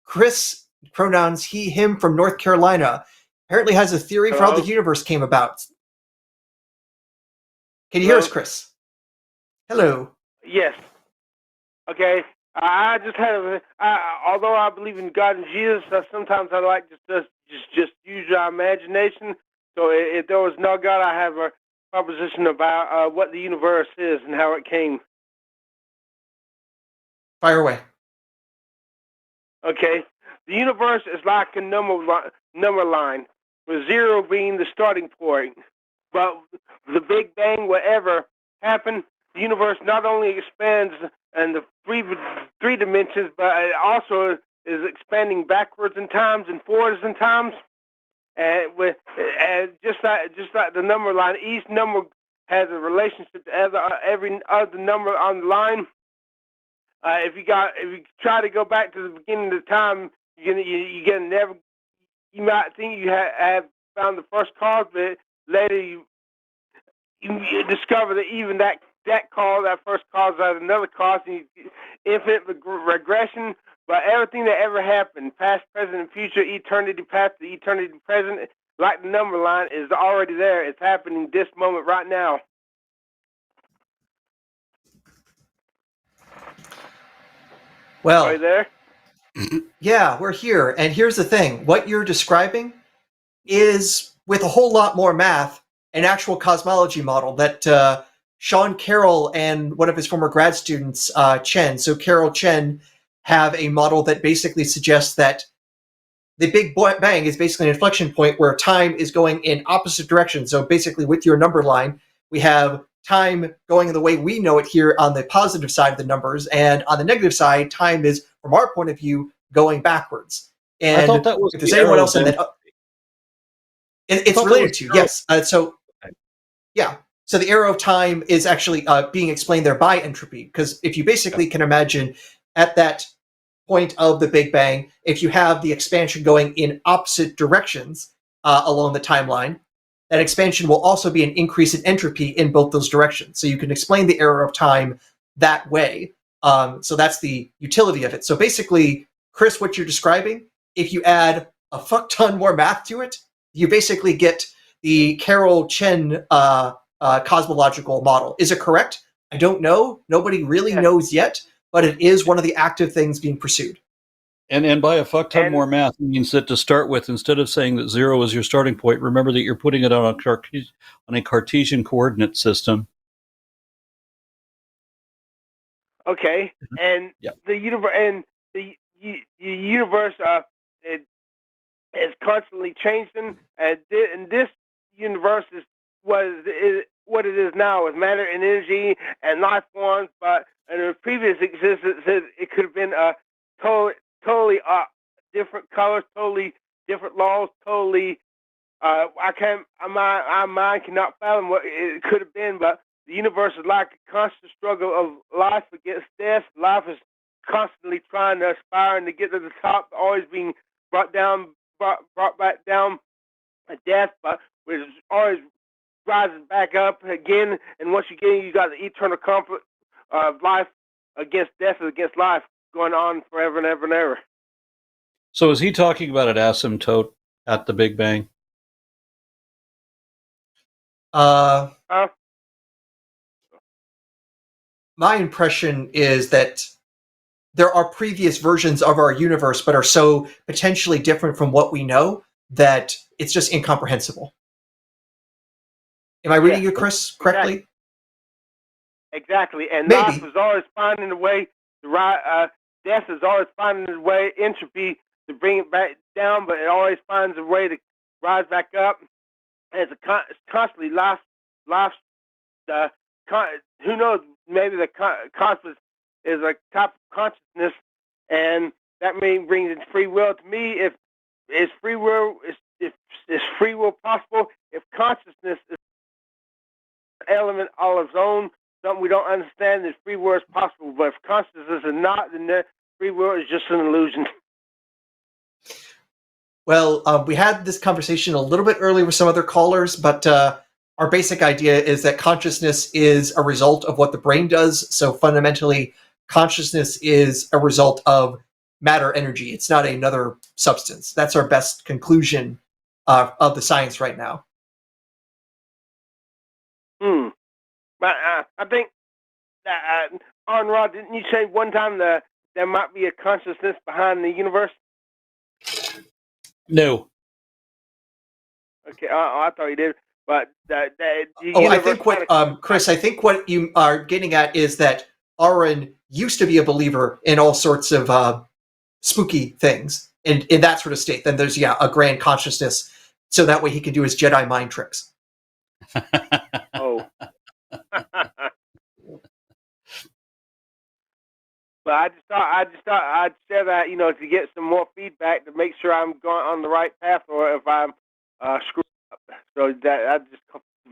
Chris, pronouns he, him, from North Carolina, apparently has a theory for how the universe came about. Can you hear us, Chris? Hello. Yes. Okay. I just had although I believe in God and Jesus, sometimes I like to just use our imagination. So if there was no God, I have a proposition about what the universe is and how it came. Fire away. Okay. The universe is like a number line, with 0 being the starting point. But the Big Bang, whatever happened, the universe not only expands in the three dimensions, but it also is expanding backwards in times and forwards in times. And just like the number line, each number has a relationship to every other number on the line. If you try to go back to the beginning of the time, you might think you have found the first cause, but later you discover that even that first cause has another cause, and infinite regression. But everything that ever happened, past, present, and future, eternity past to eternity present, like the number line, is already there. It's happening this moment right now. Well, are you there? Yeah, we're here. And here's the thing. What you're describing is, with a whole lot more math, an actual cosmology model that Sean Carroll and one of his former grad students, Chen, so Carol Chin, have a model that basically suggests that the Big Bang is basically an inflection point where time is going in opposite directions. So basically, with your number line, we have time going in the way we know it here on the positive side of the numbers, and on the negative side, time is, from our point of view, going backwards. And I thought that was if there's anyone else in that, it's related to, yes. So the arrow of time is actually being explained there by entropy, because if you basically can imagine at that point of the Big Bang, if you have the expansion going in opposite directions along the timeline, that expansion will also be an increase in entropy in both those directions. So you can explain the arrow of time that way. So that's the utility of it. So basically, Chris, what you're describing, if you add a fuck ton more math to it, you basically get the Carol Chin cosmological model. Is it correct? I don't know. Nobody really knows yet, but it is one of the active things being pursued. And by a fuck ton more math means that to start with, instead of saying that 0 is your starting point, remember that you're putting it on a Cartesian coordinate system. Okay, and the universe it is constantly changing, and this universe is what it is now, with matter and energy and life forms. But in a previous existence, it could have been a totally different colors, totally different laws, totally. My mind cannot fathom what it could have been, but the universe is like a constant struggle of life against death. Life is constantly trying to aspire and to get to the top, always being brought back down at death, but it's always rising back up again. And once you got the eternal conflict of life against death and against life going on forever and ever and ever. So is he talking about an asymptote at the Big Bang? My impression is that there are previous versions of our universe, but are so potentially different from what we know that it's just incomprehensible. Am I reading you, Chris, correctly? Exactly. And maybe. Life is always finding a way to death is always finding a way, entropy, to bring it back down, but it always finds a way to rise back up. And it's constantly life. Who knows? Maybe the consciousness is a type of consciousness, and that may bring in free will. To me, if free will possible, if consciousness is an element all its own, something we don't understand, then free will is possible. But if consciousness is not, then free will is just an illusion. Well, we had this conversation a little bit earlier with some other callers, but our basic idea is that consciousness is a result of what the brain does. So fundamentally, consciousness is a result of matter energy. It's not another substance. That's our best conclusion of the science right now. But I think that on Rod, didn't you say one time that there might be a consciousness behind the universe? No. Okay, I thought you did. But the I think what Chris, I think what you are getting at is that Aaron used to be a believer in all sorts of spooky things, and in that sort of state. Then there's a grand consciousness, so that way he can do his Jedi mind tricks. Oh. But I just thought I'd share that, to get some more feedback to make sure I'm going on the right path, or if I'm screwed up. So that I just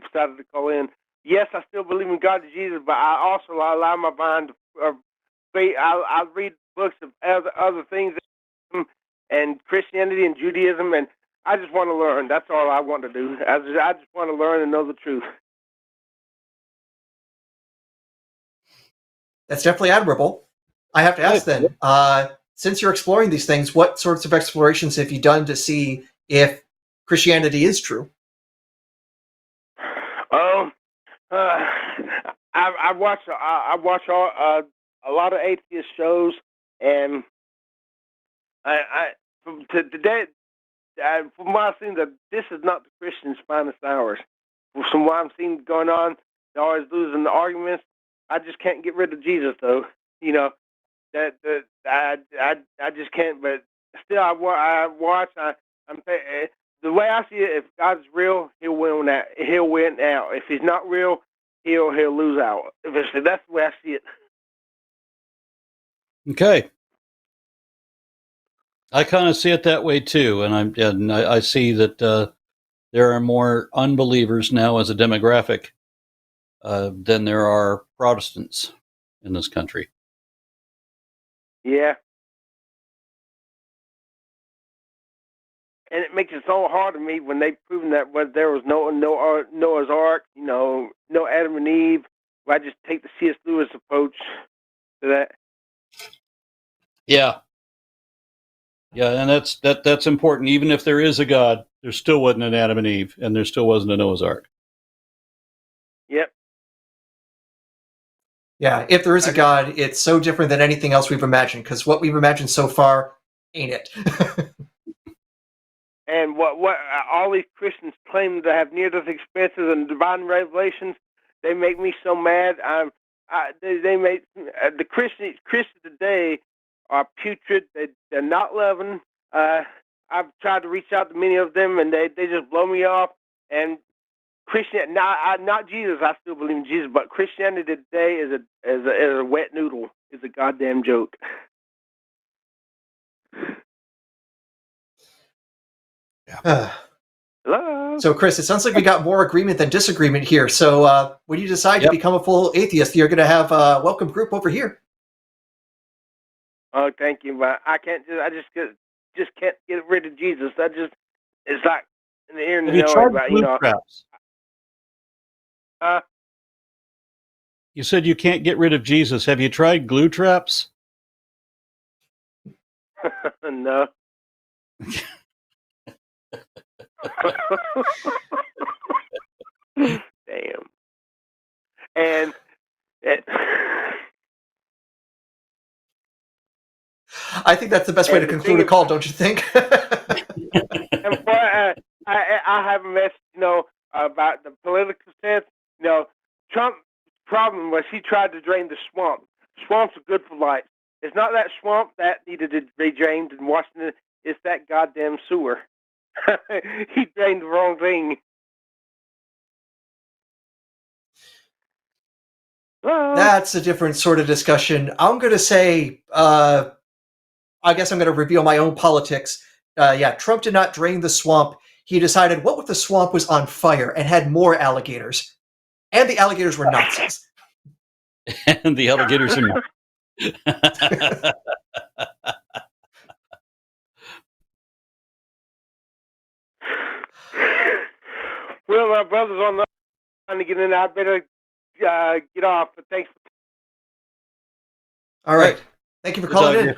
decided to call in. Yes, I still believe in God and Jesus, but I also allow my mind to. I read books of other things, and Christianity and Judaism, and I just want to learn. That's all I want to do. I just want to learn and know the truth. That's definitely admirable. I have to ask then, since you're exploring these things, what sorts of explorations have you done to see if Christianity is true? Oh, I watch a lot of atheist shows, and from what I've seen, that this is not the Christians' finest hours. From what I'm seeing going on, they're always losing the arguments. I just can't get rid of Jesus, though. I just can't. But still, I watch. The way I see it, if God's real, He'll win out. He'll win out. If He's not real, He'll lose out. That's the way I see it. Okay. I kind of see it that way too, and I see that there are more unbelievers now as a demographic than there are Protestants in this country. Yeah. And it makes it so hard to me when they've proven that there was no Noah's Ark, no Adam and Eve. I just take the C.S. Lewis approach to that. Yeah, and that's important. Even if there is a God, there still wasn't an Adam and Eve, and there still wasn't a Noah's Ark. Yep. Yeah, if there is a God, it's so different than anything else we've imagined, because what we've imagined so far ain't it. And what all these Christians claim to have near-death experiences and divine revelations, they make me so mad. They make the Christians today are putrid. They're not loving. I've tried to reach out to many of them, and they just blow me off. And not Jesus. I still believe in Jesus, but Christianity today is a wet noodle. It's a goddamn joke. Hello. So, Chris, it sounds like we got more agreement than disagreement here. So, when you decide to become a full atheist, you're going to have a welcome group over here. Oh, thank you, but I can't. I just can't get rid of Jesus. It's like in the ear and the nose. But traps? You said you can't get rid of Jesus. Have you tried glue traps? No. Damn. And I think that's the best way to conclude a call, don't you think? And I have a message, about the political sense. Trump's problem was he tried to drain the swamp. Swamps are good for life. It's not that swamp that needed to be drained in Washington. It's that goddamn sewer. He drained the wrong thing. That's a different sort of discussion. I'm going to say, I guess I'm going to reveal my own politics. Trump did not drain the swamp. He decided what if the swamp was on fire and had more alligators? And the alligators were Nazis. And the alligators are not. Well, my brother's on the line to get in. I better get off. But thanks. All right. Thank you for calling in.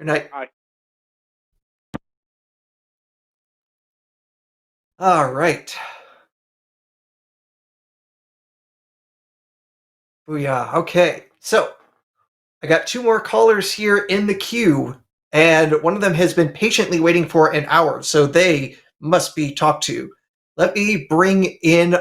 Good night. Bye. All right. Booyah. Okay. So I got 2 more callers here in the queue, and one of them has been patiently waiting for an hour, so they must be talked to. Let me bring in